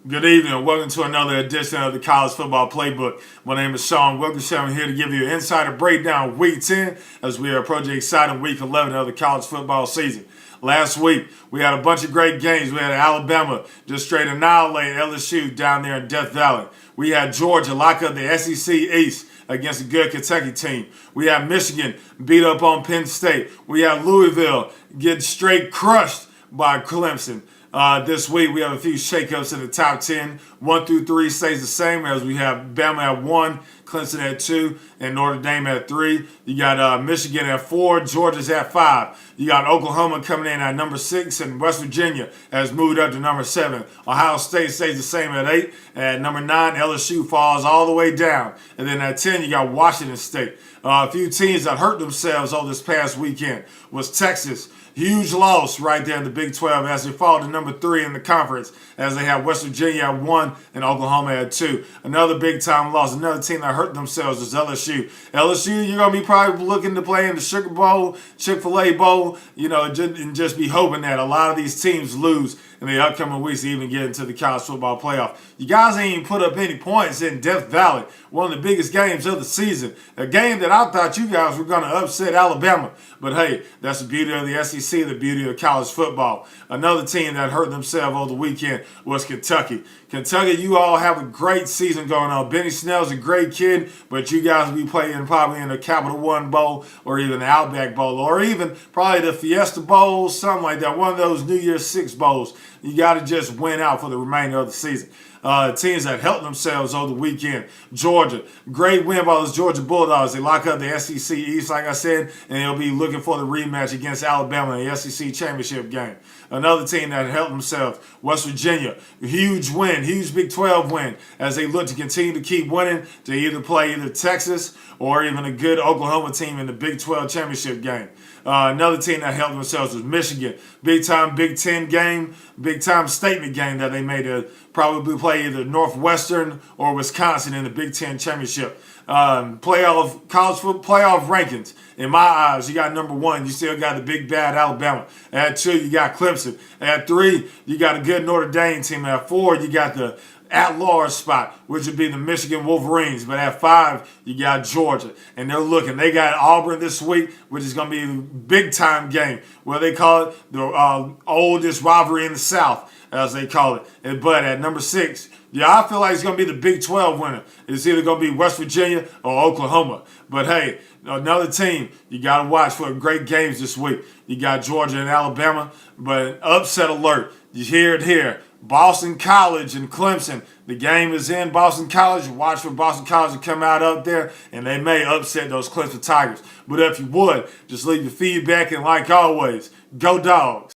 Good evening and welcome to another edition of the College Football Playbook. My name is Sean Wilkinson. I'm here to give you an insider breakdown of Week 10 as we are approaching exciting Week 11 of the college football season. Last week, we had a bunch of great games. We had Alabama just straight annihilate LSU down there in Death Valley. We had Georgia lock up the SEC East against a good Kentucky team. We had Michigan beat up on Penn State. We had Louisville get straight crushed by Clemson. This week we have a few shakeups in the top 10. 1 through 3 stays the same as we have Bama at 1, Clemson at 2, and Notre Dame at 3. You got Michigan at 4, Georgia's at 5. You got Oklahoma coming in at number 6, and West Virginia has moved up to number 7. Ohio State stays the same at 8. At number 9, LSU falls all the way down. And then at 10, you got Washington State. A few teams that hurt themselves over this past weekend was Texas. Huge loss right there in the Big 12 as they fall to number 3 in the conference as they have West Virginia at 1 and Oklahoma at 2. Another big-time loss. Another team that hurt themselves is LSU. LSU, you're going to be probably looking to play in the Sugar Bowl, Chick-fil-A Bowl, and just be hoping that a lot of these teams lose in the upcoming weeks to even get into the college football playoff. You guys ain't even put up any points in Death Valley, one of the biggest games of the season. A game that I thought you guys were going to upset Alabama. But hey, that's the beauty of the SEC, the beauty of college football. Another team that hurt themselves over the weekend was Kentucky. Kentucky, you all have a great season going on. Benny Snell's a great kid, but you guys will be playing probably in the Capital One Bowl or even the Outback Bowl or even probably the Fiesta Bowl, something like that, one of those New Year's Six Bowls. You got to just win out for the remainder of the season. Teams that helped themselves over the weekend. Georgia, great win by those Georgia Bulldogs. They lock up the SEC East, like I said, and they'll be looking for the rematch against Alabama in the SEC championship game. Another team that helped themselves, West Virginia, huge win, huge Big 12 win, as they look to continue to keep winning to either play either Texas or even a good Oklahoma team in the Big 12 championship game. Another team that helped themselves was Michigan. Big-time Big 10 game, big-time statement game that they made to probably play either Northwestern or Wisconsin in the Big 10 championship. College football playoff rankings. In my eyes, you got number 1, you still got the big bad Alabama. At 2, you got Clemson. At 3, you got a good Notre Dame team. At 4, you got the at-large spot, which would be the Michigan Wolverines. But at 5, you got Georgia. And they're looking. They got Auburn this week, which is going to be a big-time game, where they call it the oldest rivalry in the South, as they call it. But at number 6, I feel like it's going to be the Big 12 winner. It's either going to be West Virginia or Oklahoma. But hey, another team you got to watch for great games this week. You got Georgia and Alabama, but upset alert. You hear it here. Boston College and Clemson. The game is in Boston College. Watch for Boston College to come out up there, and they may upset those Clemson Tigers. But if you would, just leave your feedback, and like always, go Dogs.